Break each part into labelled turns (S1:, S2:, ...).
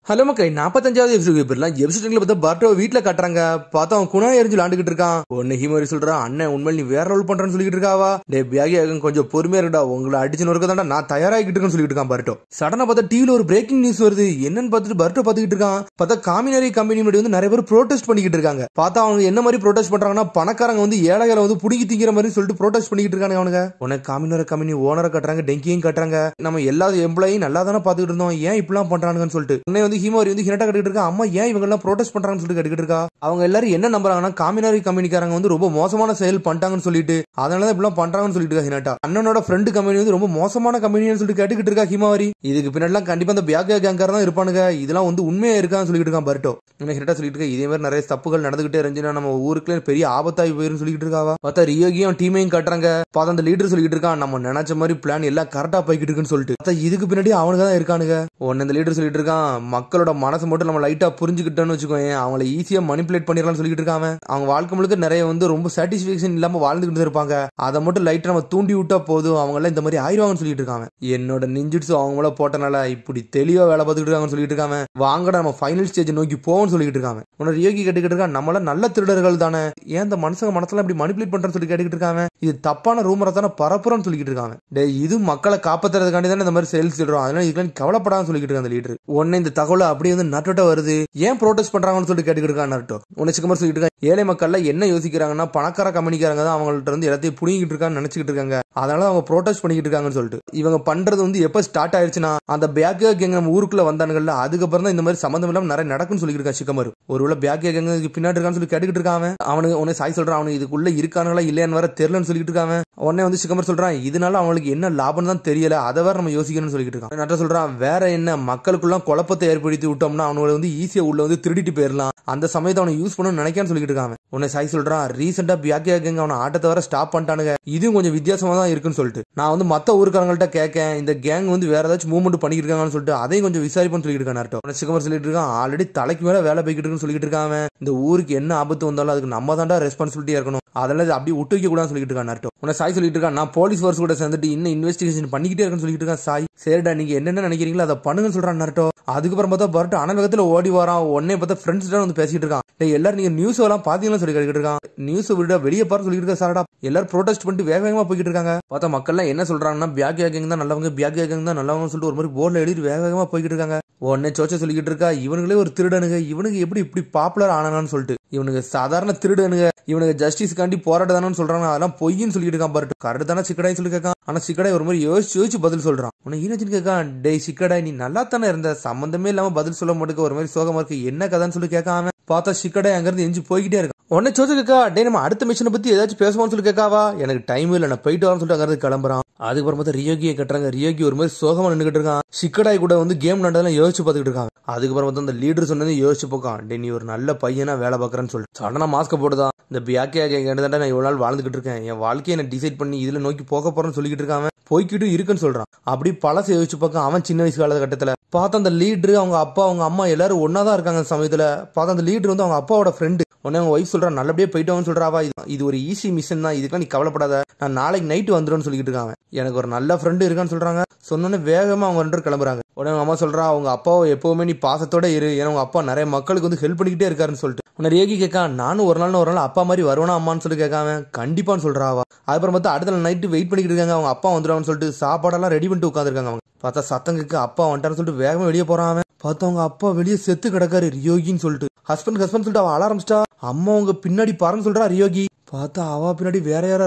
S1: Hello மக்கள் 45வது episode போயிடலாம். எபிசோட்ல பார்த்தா பர்ட்டோ வீட்டுல காட்டுறாங்க. பார்த்தா அவன் குணா எரிஞ்சு விளாண்டுகிட்டு இருக்கான். ஒன்னு ஹீமோரி சொல்றான், அண்ணன் உண்மையில நீ வேற ரோல் பண்றன்னு சொல்லிட்டு இருக்காவா? டே பியாகி கொஞ்சம் பொறுமையா இருக்கா, உங்களை அடிச்சு நொறுக்கதாண்டா நான் தயாராகிட்டு இருக்கேன்னு சொல்லிட்டு இருக்கான் பர்ட்டோ. சடனா பார்த்தா டிவில ஒரு பிரேக்கிங் நியூஸ் வருது. என்னன்னு பார்த்துட்டு பர்ட்டோ பாத்துக்கிட்டு இருக்கான். பார்த்தா காமினரி கம்பெனி முன்னாடி வந்து நிறைய பேர் ப்ரோட்டெஸ்ட் பண்ணிக்கிட்டு இருக்காங்க. பார்த்தா அவங்க என்ன மாதிரி ப்ரோட்டெஸ்ட் பண்றாங்கன்னா, பணக்காரங்க வந்து ஏழைகளை வந்து புடிங்கி திங்கிற மாதிரி சொல்லிட்டு ப்ரோட்டெஸ்ட் பண்ணிக்கிட்டு இருக்காங்க. அவனுங்க உனக்கு காமினரி கம்பெனி ஓனரை கட்டுறாங்க, டெங்கியும் கட்டுறாங்க. நம்ம எல்லா எம்ப்ளாயும் நல்லா தானே பாத்துக்கிட்டு இருந்தோம், ஏன் இப்பெல்லாம் பண்றாங்கன்னு சொல்லிட்டு உடனே வந்து ஹீமோரி வந்து ஹினட்டா கட்டிட்டு இருக்கா. அம்மா ஏன் இவங்க எல்லாம் ப்ரோட்டெஸ்ட் பண்றாங்கன்னு சொல்லிட்டு கேட்டுக்கிட்டு இருக்கா. அவங்க எல்லாரும் என்ன நம்புறாங்கன்னா, காமினரி கம்பெனிக்காரங்க வந்து ரொம்ப மோசமான செயல் பண்ணிட்டாங்கன்னு சொல்லிட்டு அதனால இப்பெல்லாம் பண்றாங்கன்னு சொல்லிட்டு இருக்கா ஹினட்டா. அண்ணனோட ஃப்ரெண்டு கம்பெனி வந்து ரொம்ப மோசமான கம்பெனின்னு சொல்லிட்டு கேட்டுக்கிட்டு இருக்கா ஹிமாவரி. இதுக்கு பின்னாடி கண்டிப்பா அந்த பியாகே கேங்கர் தான் இருப்பானுங்க, இதெல்லாம் வந்து உண்மையா இருக்கான்னு சொல்லிட்டு இருக்கான் பர்ட்டோ. ஹினட்டா சொல்லிட்டு இருக்கா, இதே மாதிரி நிறைய தப்புகள் நடந்துகிட்டே இருந்துச்சுன்னா நம்ம ஊருக்குள்ள பெரிய ஆபத்தாகி போயிரும் சொல்லிட்டு இருக்காவா. பார்த்தா ரியோகியும் டீமையும் காட்டுறாங்க. பார்த்தா அந்த லீடர் சொல்லிட்டு இருக்கான், நம்ம நினைச்ச மாதிரி பிளான் எல்லாம் கரெக்டா போய்கிட்டு இருக்குன்னு சொல்லிட்டு. பார்த்தா இதுக்கு பின்னாடி அவனுக்கு தான் இருக்கானுங்க. ஒன்னு இந்த லீடர் சொல்லிட்டு இருக்கான், மக்களோட மனசு மட்டும் நம்ம லைட்டா புரிஞ்சுக்கிட்டோன்னு வச்சுக்கோங்க, அவங்களை ஈஸியா மனிப்புலேட் பண்ணிடலாம்னு சொல்லிட்டு இருக்காங்க. அவங்க வாழ்க்கை முழுக்க நிறைய வந்து ரொம்ப சாட்டிஸ்பேக்ஷன் இல்லாம வாழ்ந்துகிட்டு இருப்பாங்க, அதை மட்டும் லைட்டா நம்ம தூண்டி விட்டா போதும், அவங்க எல்லாம் இந்த மாதிரி ஆயிடுவாங்கன்னு சொல்லிட்டு இருக்காங்க. என்னோட நிஞ்சிட்ஸு அவங்கள போட்டனால இப்படி தெளிவா வேலை பார்த்துட்டு இருக்காங்கன்னு சொல்லிட்டு இருக்காங்க. வாங்கடா நம்ம ஃபைனல் ஸ்டேஜ் நோக்கி போவோம்னு சொல்லிட்டு இருக்காங்க. உன்னோட யோகி கேட்டுக்கிட்டு இருக்கான், நம்மள நல்ல திருடர்கள் தானே, ஏன் இந்த மனுஷங்க மனசுல இப்படி மனிப்புலேட் பண்றேன்னு சொல்லி கேட்டுக்கிட்டு இருக்காங்க. இது தப்பான ரூமரை தானே பரப்புறோம்னு சொல்லிட்டு இருக்காங்க. இது மக்களை காப்பாத்துறதுக்காண்டி தானே இந்த மாதிரி செயல் சொல்றோம், அதனால இதுக்கு கவலைப்படாம சொல்லிட்டு இருக்காங்க லீடர். உடனே இந்த தகவல் அப்படியே வந்து நட்டோட்ட வருது. ஏன் ப்ரோட்டெஸ்ட் பண்றாங்கன்னு சொல்லிட்டு கேட்டுக்கிட்டு இருக்கான் நட்டோ. உன்னை சிக்கமா சொல்லிட்டு இருக்கான், ஏழை மக்கள்ல என்ன யோசிக்கிறாங்கன்னா, பணக்கார கம்பெனிக்காரங்க தான் அவங்கள்ட்ட இருந்து எல்லாத்தையும் புடிங்கிட்டு இருக்கான்னு நினைச்சுக்கிட்டு இருக்காங்க, அதனால அவங்க ப்ரோட்டெஸ்ட் பண்ணிக்கிட்டு இருக்காங்கன்னு சொல்லிட்டு. இவங்க பண்றது வந்து எப்ப ஸ்டார்ட் ஆயிடுச்சுன்னா, அந்த பியாகே கேங் நம்ம ஊருக்குள்ள வந்தானுங்கல்ல, அதுக்கப்புறம் தான் இந்த மாதிரி சம்பந்தம் இல்லாம நிறைய நடக்குன்னு சொல்லிட்டு இருக்கான் சிக்கமரு. ஒருவேளை பியாகே கேங் பின்னாடி இருக்கான்னு சொல்லி கேட்டுக்கிட்டு இருக்காங்க. அவனுக்கு உன்னை சாய் சொல்றான், அவனுக்கு இதுக்குள்ள இருக்கானுங்களா இல்லையான்னு வேற தெரியலன்னு சொல்லிட்டு இருக்காங்க. உடனே வந்து சிக்கமர் சொல்றான், இதனால அவங்களுக்கு என்ன லாபம் தான் தெரியல, அதை வேற நம்ம யோசிக்கணும்னு சொல்லிட்டு இருக்கான். நட்ட சொல்றான், வேற என்ன மக்களுக்குள்ள குழப்பத்தை ஏற்படுத்தி விட்டோம்னா அவனுங்களை வந்து ஈஸியா உள்ள வந்து திருடிட்டு போயிடலாம், அந்த சமயத்தை அவனை யூஸ் பண்ண நினைக்கான்னு சொல்லிட்டு இருக்காங்க. உன்னை சாய் சொல்றான், ரீசெண்டா பியாகே கேங் அவனை ஆட்டத்தை வர ஸ்டாப் பண்ணிட்டானுங்க, இதுவும் கொஞ்சம் வித்தியாசமா தான் இருக்குன்னு சொல்லிட்டு. நான் வந்து மத்த ஊருக்காரங்கள்ட்ட கேட்கேன், இந்த கேங் வந்து வேற ஏதாச்சும் மூவ்மெண்ட் பண்ணிட்டு இருக்காங்கன்னு சொல்லிட்டு அதையும் கொஞ்சம் விசாரிப்புன்னு சொல்லிட்டு இருக்கான் நட்டோ. உன்னை சிக்கமர் சொல்லிட்டு இருக்கான், ஆல்ரெடி தலைக்கு மேல வேலை போய்கிட்டு இருக்குன்னு சொல்லிட்டு இருக்காங்க, இந்த ஊருக்கு என்ன ஆபத்து வந்தாலும் அதுக்கு நம்ம தாண்டா ரெஸ்பான்சிபிலிட்டியா இருக்கணும், அதெல்லாம் அப்படி விட்டு வைக்க கூடாதுன்னு சொல்லிட்டு இருக்கான் நட்டோ. உன்னை சாய் சொல்லிட்டு இருக்கான், நான் போலீஸ் ஃபோர்ஸ் கூட சேர்ந்துட்டு இன்னும் இன்வெஸ்டிகேஷன் பண்ணிக்கிட்டே இருக்குன்னு சொல்லிட்டு இருக்கான் சாய். சரிடா நீங்க என்னென்ன நினைக்கிறீங்களோ அதை பண்ணுங்கன்னு சொல்றான் நட்டோ. அதுக்கப்புறம் பார்த்தா பர்ட்டோ அனவேகத்துல ஓடி வரான். உடனே பார்த்தா ஃப்ரெண்ட்ஸ் வந்து பேசிட்டு இருக்கான், எல்லாரும் நீங்க நியூஸ் எல்லாம் பாத்தீங்களா சொல்லி கேட்டுட்டு இருக்கான். நியூஸ் விட வெளியே பாரு சொல்லிட்டு இருக்கா சாரடா. எல்லாரும் ப்ரோட்டெஸ்ட் பண்ணிட்டு வேக வேகமா போய்கிட்டு இருக்காங்க. பார்த்தா மக்கள் எல்லாம் என்ன சொல்றாங்கன்னா, பியாகே கேங் தான் நல்லவங்க, பியாகே கேங் தான் நல்லவங்கன்னு சொல்லிட்டு ஒரு மாதிரி போர்ட்ல எழுதி வேக வேகமா போய்கிட்டு இருக்காங்க. உடனே சோச்சா சொல்லிக்கிட்டு இருக்கா, இவனுங்களே ஒரு திருடனுங்க, இவனுக்கு எப்படி இப்படி பாப்புலர் ஆனானு சொல்லிட்டு, இவனுக்கு சாதாரண திருடனுங்க, இவனுக்கு ஜஸ்டிஸ்காண்டி போராட்டதானு சொல்றாங்க, அதெல்லாம் பொய்ன்னு சொல்லிட்டு இருக்கான் பர்ட்டோ. கரெக்ட் தானே சிக்கடாய் சொல்லி கேட்கான். ஆனா சிக்கடாய் ஒரு மாதிரி யோசிச்சு பதில் சொல்றான். உன்னை ஈனச்சின்னு கேட்கான், டேய் சிக்கடாய் நீ நல்லா தானே இருந்த, சம்பந்தமே இல்லாம பதில் சொல்ல மாட்டேங்க, ஒரு மாதிரி சோகமா இருக்கு, என்ன கதான்னு சொல்லி கேட்காம. பார்த்தா சிக்கடாய் அங்க இருந்து எஞ்சி போய்கிட்டே இருக்கான். உடனே சோச்சு கேட்கா, டே நம்ம அடுத்த மிஷனை பத்தி ஏதாச்சும் பேசுவான்னு சொல்லி கேட்காவா. எனக்கு டைம் இல்ல, நான் போயிட்டு வரேன்னு சொல்லிட்டு அங்க இருந்து கிளம்புறான். அதுக்கப்புறம் பார்த்தா ரியோகியை கட்டுறாங்க. ரியோகி ஒரு மாதிரி சோகமா நின்றுகிட்டு இருக்கான். சிக்கடாய் கூட வந்து கேம் நடந்ததெல்லாம் யோசிச்சு பார்த்துக்கிட்டு இருக்காங்க. அதுக்கப்புறம் பார்த்தா அந்த லீடர் சொன்னது யோசிச்சு போக்கான், டே நீ ஒரு நல்ல பையனா வேலை பார்க்கறன்னு சொல்லிட்டு சடனா மாஸ்க போட்டுதான், இந்த பியாகே கேங் நான் இவ்வளவு நாள் வாழ்ந்துகிட்டு இருக்கேன், என் வாழ்க்கையை நான் டிசைட் பண்ணி இதுல நோக்கி போக போறேன்னு சொல்லிக்கிட்டு இருக்கான். போய்கிட்டு இருக்குன்னு சொல்றான். அப்படி பழச யோசிச்சு பார்க்க அவன் சின்ன வயசு காலகட்டத்துல பார்த்தா அந்த லீடர் அவங்க அப்பா அவங்க அம்மா எல்லாரும் ஒன்னாதான் இருக்காங்க. சமயத்துல பார்த்தா அந்த லீடர் வந்து அவங்க அப்பாவோட ஃப்ரெண்டு. உடனே அவங்க ஒய்ஃப் சொல்றான், நல்லபடியா போயிட்டோம்னு சொல்றாவா, இது ஒரு ஈஸி மிஷன் தான், இதுக்கெல்லாம் நீ கவலைப்படாத, நான் நாளைக்கு நைட்டு வந்துடும் சொல்லிட்டு இருக்காங்க. எனக்கு ஒரு நல்ல ஃப்ரெண்டு இருக்கான்னு சொல்றாங்க. சொன்னோன்னே வேகமா அவங்க 2 கிளம்புறாங்க. உடனே அம்மா சொல்றா, அவங்க அப்பாவை எப்பவுமே நீ பாசத்தோட இரு, ஏன்னா உங்க அப்பா நிறைய மக்களுக்கு வந்து ஹெல்ப் பண்ணிக்கிட்டே இருக்காருன்னு சொல்லிட்டு. உன்னை ரியோகி கேட்கா, நானும் ஒரு நாள் அப்பா மாதிரி வருவானா அம்மான்னு சொல்லி கேட்காம கண்டிப்பான்னு சொல்றாவா. அதுக்கப்புறம் பார்த்தா அடுத்த நாள் நைட்டு வெயிட் பண்ணிக்கிட்டு இருக்காங்க. அவங்க அப்பா வந்துடுவான்னு சொல்லிட்டு சாப்பாடெல்லாம் ரெடி பண்ணிட்டு உட்காந்துருக்காங்க. அவங்க பார்த்தா சத்தங்களுக்கு அப்பா வந்துட்டான்னு சொல்லிட்டு வேகமா வெளியே போறான். பார்த்தா அவங்க அப்பா வெளியே செத்து கிடக்காரு ரியோகின்னு சொல்லிட்டு. ஹஸ்பண்ட் சொல்லிட்டு அவ ஆரம்பிச்சிட்டா. அம்மா உங்க பின்னாடி பாருன்னு சொல்றா ரியோகி. பார்த்தா அவ பின்னாடி வேற யாரா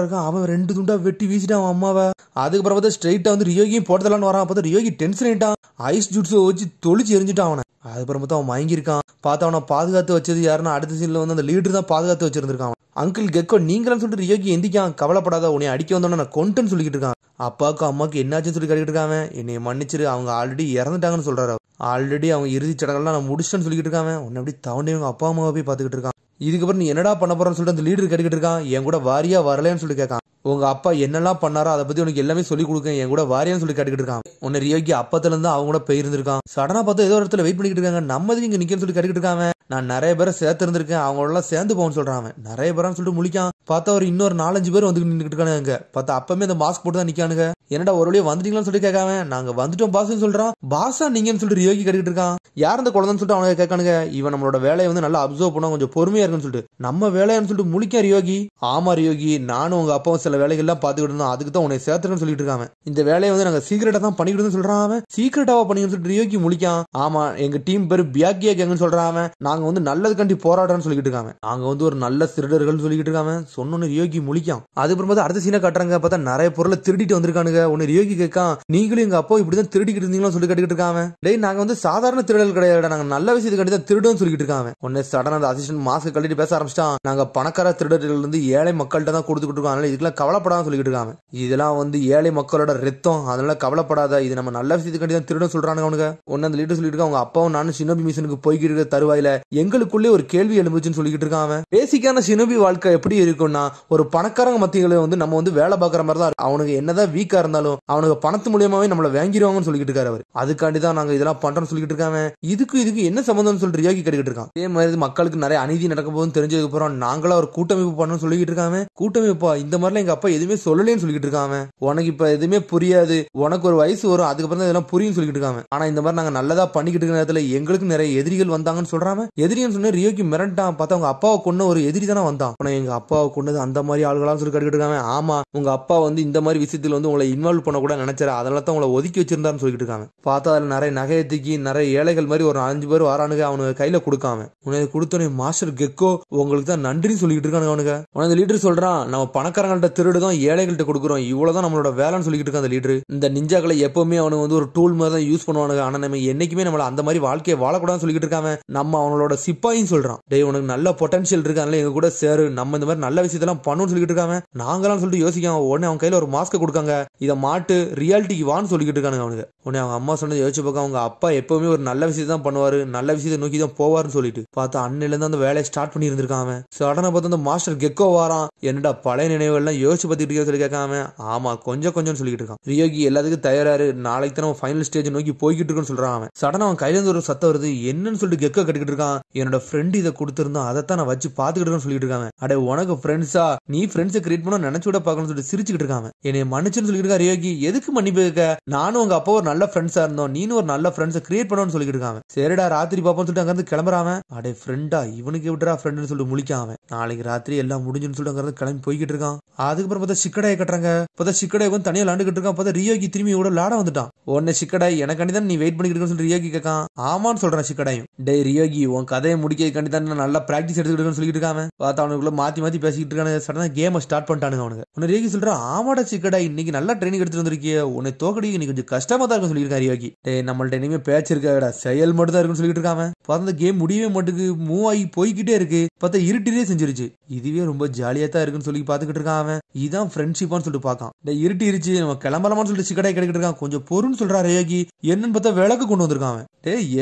S1: இருக்கான். அவன் 2 துண்டா வெட்டி வீசிட்டான் அவன் அம்மாவை. அதுக்கப்புறம் பார்த்தா ஸ்ட்ரைட்டா வந்து ரியோகியும் போட்டதெல்லாம் வரான். பார்த்தா ரியோகி டென்ஷன் ஆயிட்டான். ஐஸ் ஜூட்ஸை வச்சு தொளிச்சு எரிஞ்சிட்டான் அவனை. அதுக்கப்புறம் பார்த்தா அவன் மயங்கிருக்கான். பார்த்தா அவனை பாதுகாத்து வச்சது யாருன்னா அடுத்த சீன்ல வந்து அந்த லீடர் தான் பாதுகாத்து வச்சிருந்திருக்கான். அங்கிள் கெக்கோ நீங்களான்னு சொல்லிட்டு ரியோகி எந்திக்கான். கவலைப்படாத, உன்னை அடிக்க வந்தோன்னு நான் கொண்டுன்னு சொல்லிக்கிட்டு இருக்கான். அப்பாவுக்கு அம்மாவுக்கு என்னாச்சுன்னு சொல்லி கேட்டுட்டு இருக்காங்க. என்னை மன்னிச்சிரு, அவங்க ஆல்ரெடி இறந்துட்டாங்கன்னு சொல்றாரு. ஆல்ரெடி அவங்க இறுதி சடங்கெல்லாம் நான் முடிச்சிட்டேன்னு சொல்லிக்கிட்டு இருக்காங்க. உன்னை அப்படி தவண்டி அவங்க அப்பா அம்மாவை போய் பாத்துக்கிட்டு இருக்கான். இதுக்கப்புறம் நீ என்னடா பண்ண போறன்னு சொல்லிட்டு அந்த லீடர் கேட்டுக்கிட்டு இருக்கான். என் கூட வாரியா வரலன்னு சொல்லி கேட்கான். உங்க அப்பா என்னெல்லாம் பண்ணாரோ அதை பத்தி உனக்கு எல்லாமே சொல்லி கொடுக்க, என் கூட வாரியான்னு சொல்லி கேட்டுக்கிட்டு இருக்கான். உன்னை ரியோகி அப்பத்துல இருந்து அவங்க கூட போயிருந்திருக்கான். சடனா பார்த்து ஏதோ இடத்துல வெயிட் பண்ணிக்கிட்டு இருக்காங்க. நம்ம இங்க நிக்கன்னு சொல்லி கேட்டுக்கிட்டு இருக்காங்க. நான் நிறைய பேரை சேர்த்து இருந்திருக்கேன், அவங்களோட சேர்ந்து போன்னு சொல்றாங்க. நிறைய பேரான்னு சொல்லிட்டு முழிக்கான். பார்த்தா ஒரு இன்னொரு 4-5 பேர் வந்து நின்றுட்டு இருக்கானுங்க. பார்த்தா அப்பமே அந்த மாஸ்க் போட்டு தான் நிக்கானுங்க. என்னடா ஒரு வழியா வந்துட்டீங்களான்னு சொல்லி கேட்காம நாங்க வந்துட்டோம் பாஸ்ன்னு சொல்றான். பாசா நீங்கன்னு சொல்லிட்டு ரியோகி கேட்டுக்கிட்டு இருக்கான். யார் அந்த குழந்தைன்னு சொல்லிட்டு அவனுக்கு கேட்கானுங்க. இவன் நம்மளோட வேலையை வந்து நல்லா அப்சர்வ் பண்ணா கொஞ்சம் பொறுமையா இருக்குன்னு சொல்லிட்டு நம்ம வேலையான்னு சொல்லிட்டு முழிக்க ரியோகி. ஆமா ரியோகி, நானும் உங்க அப்பாவும் சில வேலைகள்லாம் பாத்துக்கிட்டு இருந்தோம், அதுக்கு தான் உன்னை சேர்த்துக்கன்னு சொல்லிட்டு இருக்காங்க. இந்த வேலையை வந்து நாங்க சீக்கிரட்டா தான் பண்ணிக்கிட்டு சொல்றான் அவன். சீக்கிரட்டாவா பண்ணிக்கன்னு சொல்லிட்டு ரியோகி முழிக்கான். ஆமா, எங்க டீம் பேரு பியாக்கியா கேங்கன்னு சொல்றான். நாங்க வந்து நல்லதுக்காண்டி போராடுறோம்னு சொல்லிட்டு இருக்காங்க. நாங்க வந்து ஒரு நல்ல திருடர்கள் சொல்லிட்டு இருக்காங்க. சொன்னோன்னு ரியோகி முழிக்கான். அதுக்கப்புறம் அடுத்த சீனை காட்டுறாங்க. பார்த்தா நிறைய பொருளை திருடிட்டு வந்திருக்கானுங்க. உன்னை ரியோகி கேட்கான், நீங்களும் எங்க அப்பா இப்படிதான் திருடிக்கிட்டு இருந்தீங்களா சொல்லி கேட்டுக்கிட்டு இருக்காங்க. டேய், நாங்க வந்து சாதாரண திருடல் கிடையாது, நாங்க நல்ல விஷயத்துக்காண்டி தான் திருடுன்னு சொல்லிட்டு இருக்காங்க. உடனே சடனா அந்த அசிஸ்டன்ட் மாஸ்க் கழட்டி பேச ஆரம்பிச்சிட்டான். நாங்க பணக்கார திருடர்கள் இருந்து ஏழை மக்கள்கிட்ட தான் கொடுத்துக்கிட்டு இருக்கோம், அதனால இதுக்கெல்லாம் கவலைப்படாம சொல்லிட்டு இருக்காங்க. இதெல்லாம் வந்து ஏழை மக்களோட ரத்தம், அதனால கவலைப்படாத, இது நம்ம நல்ல விஷயத்துக்காண்டி தான் திருடன் சொல்றாங்க அவனுங்க. ஒன்னு அந்த லீடர் சொல்லிட்டு இருக்கான், அவங்க அப்பாவும் நானும் ஷினோபி மிஷனுக்கு போய்கிட்டு இருக்க தருவாயில எங்களுக்குள்ளே ஒரு கேள்வி எழும்புச்சுன்னு சொல்லிட்டு இருக்கான். பேசிக்கான ஷினோபி வாழ்க்கை எப்படி இருக்கும்னா, ஒரு பணக்காரங்க மத்தியில வந்து நம்ம வந்து வேலை பார்க்குற மாதிரி தான். அவனுக்கு என்னதான் வீக்கா இருந்தாலும் அவனுக்கு பணத்து மூலியமாவே நம்மள வாங்கிடுவாங்கன்னு சொல்லிட்டு இருக்காரு அவர். அதுக்காண்டி தான் நாங்க இதெல்லாம் பண்றோம்னு சொல்லிட்டு இருக்காங்க. இதுக்கு என்ன சம்பந்தம்னு சொல்லிட்டு ரியோகி கேட்டுக்கிட்டு இருக்கான். அதே மாதிரி மக்களுக்கு நிறைய அநீதி நடக்கும் போது தெரிஞ்சதுக்கு அப்புறம் நாங்களா ஒரு கூட்டமைப்பு பண்ணணும்னு சொல்லிட்டு இருக்காங்க. கூட்டமைப்பா, இந்த மாதிரிலாம் எங்க அப்பா எதுவுமே சொல்லலன்னு சொல்லிட்டு இருக்காங்க. உனக்கு இப்ப எதுவுமே புரியாது, உனக்கு ஒரு வயசு வரும், அதுக்கப்புறம் தான் இதெல்லாம் புரியும் சொல்லிட்டு இருக்காங்க. ஆனா இந்த மாதிரி நாங்க நல்லதா பண்ணிக்கிட்டு இருக்க நேரத்துல எங்களுக்கு நிறைய எதிரிகள் வந்தாங்கன்னு சொல்றாங்க. எதிரின்னு சொன்ன ரியோகி மிரண்டான். பார்த்தா அவங்க அப்பாவை கொன்ன ஒரு எதிரி தானே வந்தான். ஆனா எங்க அப்பாவை கொண்டது அந்த மாதிரி ஆளுகளான்னு சொல்லி கேட்டுக்கிட்டு இருக்காங்க. ஆமா, உங்க அப்பா வந்து இந்த மாதிரி விஷயத்துல வந்து உங்களை இன்வால்வ் பண்ண கூட நினைச்சாரு, அதனால தான் உங்களை ஒதுக்கி வச்சிருந்தாருன்னு சொல்லிட்டு இருக்காங்க. பார்த்தா அதுல நிறைய நகையத்துக்கு நிறைய ஏழைகள் மாதிரி ஒரு 5 பேர் வரானுங்க. அவனுக்கு கையில கொடுக்காம உனக்கு கொடுத்தோன்னே மாஸ்டர் கெக்கோ உங்களுக்கு தான் நன்றின்னு சொல்லிட்டு இருக்கானுங்க. அவனுங்க உனக்கு லீடர் சொல்றான், நம்ம பணக்காரங்கள்ட்ட திருடுதான் ஏழைகள்ட்ட கொடுக்குறோம், இவ்வளவுதான் நம்மளோட வேலைன்னு சொல்லிட்டு இருக்கான் அந்த லீடர். இந்த நிஞ்சாக்களை எப்பவுமே அவனுக்கு வந்து ஒரு டூல் மாதிரி தான் யூஸ் பண்ணுவானுங்க. ஆனா நம்ம என்னைக்குமே நம்மள அந்த மாதிரி வாழ்க்கையை வாழக்கூடாதுன்னு சொல்லிட்டு இருக்காங்க. நம்ம அவனோட சிப்பாயின்னு சொல்றான். டேய், உனக்கு நல்ல பொட்டன்ஷியல் இருக்கு, அதனால எங்க கூட சேரு, நம்ம இந்த மாதிரி நல்ல விஷயத்தெல்லாம் பண்ணணும்னு சொல்லிட்டு இருக்காங்க. நாங்களாம் சொல்லிட்டு யோசிக்காம உடனே அவன் கையில ஒரு மாஸ்க் கொடுக்காங்க. இதை மாட்டு ரியாலிட்டிக்கு வான்னு சொல்லிட்டு இருக்கானுங்க அவனுக்கு. உடனே அவங்க அம்மா சொன்னதை யோசிச்சு பார்க்க, அவங்க அப்பா எப்பவுமே ஒரு நல்ல விஷயத்தை தான் பண்ணுவாரு, நல்ல விஷயத்தை நோக்கி தான் போவாருன்னு சொல்லிட்டு பார்த்தா அன்னில இருந்து அந்த வேலையை ஸ்டார்ட் பண்ணி இருந்திருக்காங்க. சடனா பார்த்து அந்த மாஸ்டர் கெக்கோ வாரான். என்னடா பழைய நினைவுகள்லாம் யோசிச்சு பார்த்துட்டு சொல்லி கேட்காம, ஆமா கொஞ்சம் சொல்லிட்டு இருக்கான். ரியோகி எல்லாத்துக்கும் தயாராரு, நாளைக்கு தான் ஃபைனல் ஸ்டேஜ் நோக்கி போய்கிட்டு இருக்குன்னு சொல்றான் அவன். சடனா அவன் கையில இருந்து ஒரு சத்தம் வருது. என்னன்னு சொல்லிட்டு கெக்கோ கட்டிக்கிட்டு இருக்கான். என்னோட ஃப்ரெண்ட் இதை கொடுத்திருந்தான், அதைத்தான் நான் வச்சு பாத்துக்கிட்டு சொல்லிட்டு இருக்காங்க. அடே, உனக்கு ஃப்ரெண்ட்ஸா, நீ ஃப்ரெண்ட்ஸை கிரியேட் பண்ண நினைச்சு கூட பார்க்கணும்னு சொல்லிட்டு சிரிச்சுக்கிட்டு இருக்காங்க. என்னை மன்னிச்சுன்னு சொல்லிட்டு இருக்கா ரியோகி. எதுக்கு மன்னிப்பு கேட்க, நானும் உங்க அப்பா ஒரு நல்ல ஃப்ரெண்ட்ஸா இருந்தோம், நீனும் ஒரு நல்ல ஃப்ரெண்ட்ஸை கிரியேட் பண்ணணும்னு சொல்லிட்டு இருக்காங்க. சரிடா, ராத்திரி பாப்போம்னு சொல்லிட்டு அங்க இருந்து கிளம்புறாங்க. அடே ஃப்ரெண்டா, இவனுக்கு விட்டுறா ஃப்ரெண்ட்னு சொல்லிட்டு முழிக்காம நாளைக்கு ராத்திரி எல்லாம் முடிஞ்சுன்னு சொல்லிட்டு அங்க இருந்து கிளம்பி போய்கிட்டு இருக்கான். அதுக்கப்புறம் பார்த்தா சிக்கடாயை கட்டுறாங்க. பார்த்தா சிக்கடாய் வந்து தனியா விளாண்டுகிட்டு இருக்கான். பார்த்தா ரியோகி திரும்பி கூட விளாட வந்துட்டான். உடனே சிக்கடாய், எனக்காண்டி தான் நீ வெயிட் பண்ணிக்கிட்டு சொல்லி ரியோகி கேட்கான். ஆமான்னு சொல்றான் சிக்கடாயும். டே ரியோகி, உன் கதையை முடிக்காண்டி தான் நல்லா பிராக்டிஸ் எடுத்துக்கிட்டு சொல்லிட்டு இருக்காங்க. பார்த்தா அவனுக்குள்ள மாத்தி பேசிக்கிட்டு இருக்கானு. சடனா கேமை ஸ்டார்ட் பண்ணிட்டானுங்க அவனுக்கு. உன்னை ரியோகி சொல்றான், ஆமாடா சிக்கடாய், இன்னைக்கு நல்லா ட்ரைனிங் எடுத்துட்டு வந்திருக்கிய, உன்னை தோக்கடி நீ கொஞ்சம் கஷ்டமா தான் இருக்கும் சொல்லியிருக்காரு ரியோகி. டே, நம்மள்ட்ட இனிமே பேச்சு இருக்காடா, செயல் மட்டும் தான் இருக்குன்னு சொல்லிட்டு இருக்காங்க. பார்த்தா அந்த கேம் முடியவே மாட்டுக்கு, மூவ் ஆகி போய்கிட்டே இருக்கு. பார்த்தா இருட்டிலே செஞ்சிருச்சு. இதுவே ரொம்ப ஜாலியா தான் இருக்குன்னு சொல்லி பாத்துக்கிட்டு இருக்கான் அவன். இதான் ஃப்ரெண்ட்ஷிப்பான்னு சொல்லிட்டு பார்க்கான். இருட்டிருச்சு, நம்ம கிளம்பலாமான்னு சொல்லிட்டு சிக்கடாய் கிடைக்கிட்டு இருக்கான். கொஞ்சம் பொருன்னு சொல்றாரு ரியோகி. என்னன்னு பார்த்தா விளக்கு கொண்டு வந்திருக்கான்.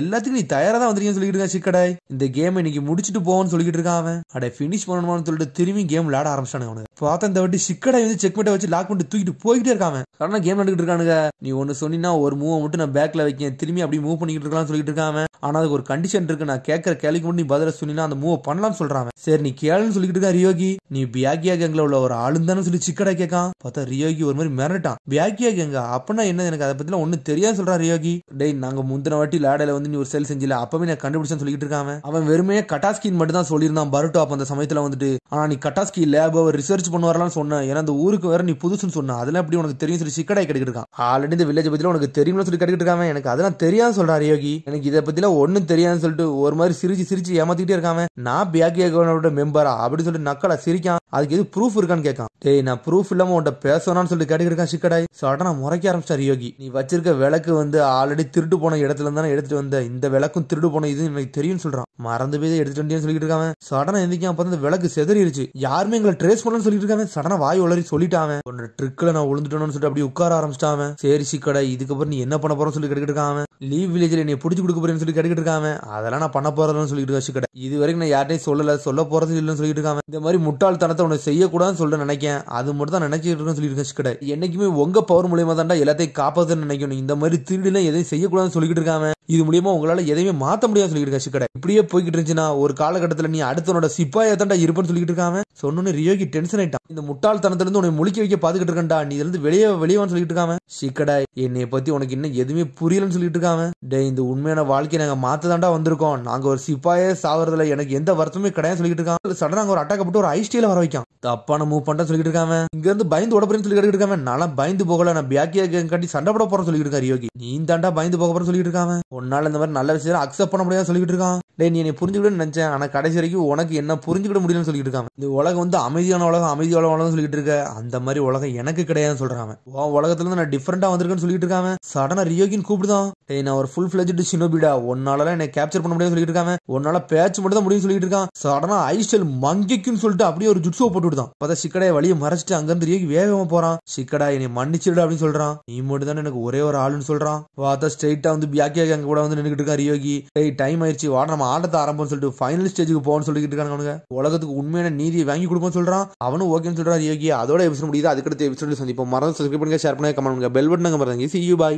S1: எல்லாத்துக்கும் நீ தயாரா தான் வந்திருக்கீங்கன்னு சொல்லிட்டு இருக்கான் சிக்கடாய். இந்த கேம் இன்னைக்கு முடிச்சுட்டு போவோம்னு சொல்லிட்டு இருக்கான். அட பினிஷ் பண்ணணுமான்னு சொல்லிட்டு திரும்பி கேம் விளையாட ஆரம்பிச்சானுங்க அவனுக்கு. பார்த்தா இந்த வாட்டி சிக்கடாய் வந்து செக் வச்சு லாக் பண்ணிட்டு தூக்கிட்டு போய்கிட்டே இருக்காங்க. ஆனா கேம் நடந்துட்டு இருக்கானுங்க. நீ ஒன்னு சொன்னா ஒரு மூவ் மட்டும் நான் பேக்ல வைக்கேன், திரும்பி அப்படி மூவ் பண்ணிட்டு இருக்கலாம் சொல்லிட்டு இருக்காங்க. ஆனா அதுக்கு ஒரு கண்டிஷன் இருக்கு, நான் கேட்கற கேள்விக்கு மட்டும் நீ பதில சொன்னா அந்த மூவ் பண்ணலாம்னு சொல்றாங்க. சரி நீ கேளுன்னு சொல்லிட்டு இருக்கா ரியோகி. நீ பியாக்கியா கேங்ல உள்ள ஒரு ஆளுந்தானு சொல்லி சிக்கடாய் கேட்கான். பார்த்தா ரியோகி ஒரு மாதிரி மிரட்டான். பியாக்கியா கேங்க அப்படின்னா என்ன, எனக்கு அதை பத்திலாம் ஒண்ணு தெரியாது சொல்றான் ரியோகி. டேய், நாங்க முந்தின வாட்டி லாடல வந்து நீ ஒரு செல் செஞ்சில, அப்பவே நான் கண்டுபிடிச்சேன்னு சொல்லிட்டு இருக்காங்க. அவன் வெறுமையே கட்டாஸ்கின் மட்டும் தான் சொல்லியிருந்தான் பருட்டோ அப்ப அந்த சமயத்துல வந்துட்டு. ஆனா நீ கட்டாஸ்கி லேப் ரிசர்ச் பண்ண வரலாம்னு சொன்ன, ஏன்னா அந்த ஊருக்கு வேற நீ புதுசுன்னு சொன்ன, அதெல்லாம் எப்படி உனக்கு தெரியும் சொல்லி சிக்கடாய் கிடைக்கிட்டு இருக்கான். ஆல்ரெடி இந்த வில்லேஜ் பத்தில உனக்கு தெரியும்னு சொல்லி கிடைக்கிட்டு இருக்காங்க. எனக்கு அதெல்லாம் தெரியாது சொல்றா ரியோகி. எனக்கு இதை பத்தில ஒன்னும் தெரியாதுன்னு சொல்லிட்டு ஒரு மாதிரி சிரிச்சு ஏமாத்திட்டே இருக்காங்க. நான் பியாக்கியோட மெம்பரா அப்படின்னு சொல்லிட்டு நக்கலா சிரிக்கான். அதுக்கு எது ப்ரூஃப் இருக்கான்னு கேட்கான். டேய், நான் ப்ரூஃப் இல்லாம உன்ட்ட பேசணும்னு சொல்லிட்டு கேட்டுக்கிட்டு இருக்கான் சிக்கடாய். சடனா முறைக்க ஆரம்பிச்சா ரியோகி. நீ வச்சிருக்க விளக்கு வந்து ஆல்ரெடி திருட்டு போன இடத்துல இருந்தானே எடுத்துட்டு வந்த, இந்த விளக்கும் திருடு போன இது எனக்கு தெரியும் சொல்றான். மறந்து போய் எடுத்துட்டு வந்தேன்னு சொல்லிட்டு இருக்காங்க. சடனா எந்திரிக்காம பார்த்து விளக்கு செதறிடுச்சு. யாருமே எங்களை ட்ரேஸ் பண்ணணும்னு சொல்லிட்டு இருக்காங்க. சடனா வாய் உளறி சொல்லிட்டாங்க. ஒரு ட்ரிக்ல நான் விழுந்துட்டோம்னு சொல்லிட்டு அப்படியே உட்கார ஆரம்பிச்சிட்டாங்க. சரி சிக்கடாய், இதுக்கப்புறம் நீ என்ன பண்ண போறன்னு சொல்லி கேட்டுக்கிட்டு இருக்காங்க. லீவ் வில்லேஜ்ல நீ புடிச்சு கொடுக்க போறேன்னு சொல்லி கேட்டுக்கிட்டு இருக்காங்க. அதெல்லாம் நான் பண்ண போறதுன்னு சொல்லிட்டு இருக்கா சிக்கடாய். இது வரைக்கும் நான் யார்ட்டையும் சொல்ல போறது இல்லைன்னு சொல்லிட்டு இருக்காங்க. இந்த மாதிரி முட்டாள்தனத்தை உனக்கு செய்யக்கூடாதுன்னு சொல்ல நினைக்கேன், அது மட்டும் தான் நினைச்சிட்டு இருக்கேன்னு சொல்லிட்டு இருக்கேன் சிக்கடாய். என்னைக்குமே உங்க பவர் மூலியமா தாண்டா எல்லாத்தையும் காப்பாத்துன்னு நினைக்கணும், இந்த மாதிரி திருடிலாம் எதையும் செய்யக்கூடாதுன்னு சொல்லிட்டு இருக்காங்க. இது மூலியமா உங்களால எதையுமே மாத்த முடியாது சொல்லிட்டு இருக்கா ஷிக்கடை. இப்படியே போய்கிட்டு இருந்துச்சுன்னா ஒரு காலகட்டத்துல நீ அடுத்தவனோட சிப்பாயா தாண்டா இருப்பேன்னு சொல்லிட்டு இருக்காங்க. சொன்னோன்னு ரியோகி டென்ஷன் ஆயிட்டான். இந்த முட்டாள்தனத்துல இருந்து உன்னை முழிக்க வைக்க பாத்துக்கிட்டு இருக்கா, நீ இதுல இருந்து வெளியேவான்னு சொல்லிட்டு இருக்காம. ஷிக்கடை என்னைய பத்தி உனக்கு இன்னும் எதுவுமே புரியலன்னு சொல்லிட்டு இருக்காங்க. டே இந்த உண்மையான வாழ்க்கையை நாங்க மாத்ததாண்டா வந்திருக்கோம், நாங்க ஒரு சிப்பாயே சாவறதுல எனக்கு எந்த வருத்தமே கிடையாது சொல்லிட்டு இருக்காங்க. சடனா ஒரு அட்டாக் போட்டு ஒரு ஐஸ்டியில வர வைக்கான். தப்பான மூவ் பண்ண சொல்லிட்டு இருக்காங்க. இங்க இருந்து பயந்து ஓடப்பறேன்னு சொல்லி இருக்காங்க. நல்லா பயந்து போகல, நான் பேக்கியா கட்டி சண்டை போட போறேன்னு சொல்லிட்டு இருக்கா ரியோகி. நீ தாண்டா பயந்து போக போறேன்னு சொல்லிட்டு இருக்காங்க. உன்னால இந்த மாதிரி நல்ல விஷயம் அக்செப்ட் பண்ண முடியாது சொல்லிட்டு இருக்கான். டே நீ என்னை புரிஞ்சுக்கிட்டு நினைச்சேன், ஆனா கடைசி வரைக்கும் உனக்கு என்ன புரிஞ்சுக்கிட முடியலன்னு சொல்லிட்டு இருக்காங்க. இந்த உலகம் வந்து அமைதியான உலகம், அமைதியான உலகம் சொல்லிட்டு இருக்க, அந்த மாதிரி உலகம் எனக்கு கிடையாதுன்னு சொல்றாங்க. உலகத்துல இருந்து நான் டிஃபரெண்டா வந்திருக்கேன்னு சொல்லிட்டு இருக்காங்க. சடனா ரியோகின் கூப்பிடுதான். டே நான் ஒரு ஃபுல் ஃபிளெஜ்டு ஷினோபிடா, உன்னால என்னை கேப்சர் பண்ண முடியாது சொல்லிட்டு இருக்காங்க. உன்னால பேட்ச் மட்டும் தான் முடியும் சொல்லிட்டு இருக்கான். சடனா ஐஸ்டெல் மங்கிக்குன்னு சொல்லிட்டு அப்படியே ஒரு ஜுட்ஸோ போட்டு விடுதான். அப்பதான் ஷிக்கடை வழியை மறைச்சிட்டு அங்க இருந்து ரியோகி வேகமா போறான். ஷிக்கடா என்னை மன்னிச்சிடு அப்படின்னு சொல்றான். நீ மட்டும் தான் எனக்கு ஒரே ஒரு ஆளுன்னு சொல்றான். பார்த்தா ஸ்ட்ரெயிட்டா வந்து பியாக்கியா அங்க கூட வந்து நின்னுட்டு இருக்கான் ரியோகி. டேய் டைம் ஆயிடுச்சு, வாட நம்ம ஆட்டத்தை ஆரம்பம் சொல்லிட்டு ஃபைனல் ஸ்டேஜுக்கு போகணும்னு சொல்லிட்டு இருக்காங்க. அவனுங்க உலகத்துக்கு உண்மையான நீதியை வாங்கி கொடுப்போம்னு சொல்றான். அவனும் ஓகேன்னு சொல்றான் ரியோகி. அதோட எபிசோட் முடியுது. அதுக்கடுத்த எபிசோட சந்திப்போம். மறந்து சப்ஸ்கிரைப் பண்ணுங்க, ஷேர் பண்ணுங்க, கமெண்ட் பண்ணுங்க, பெல் பட்டன் பாருங்க. See you, bye.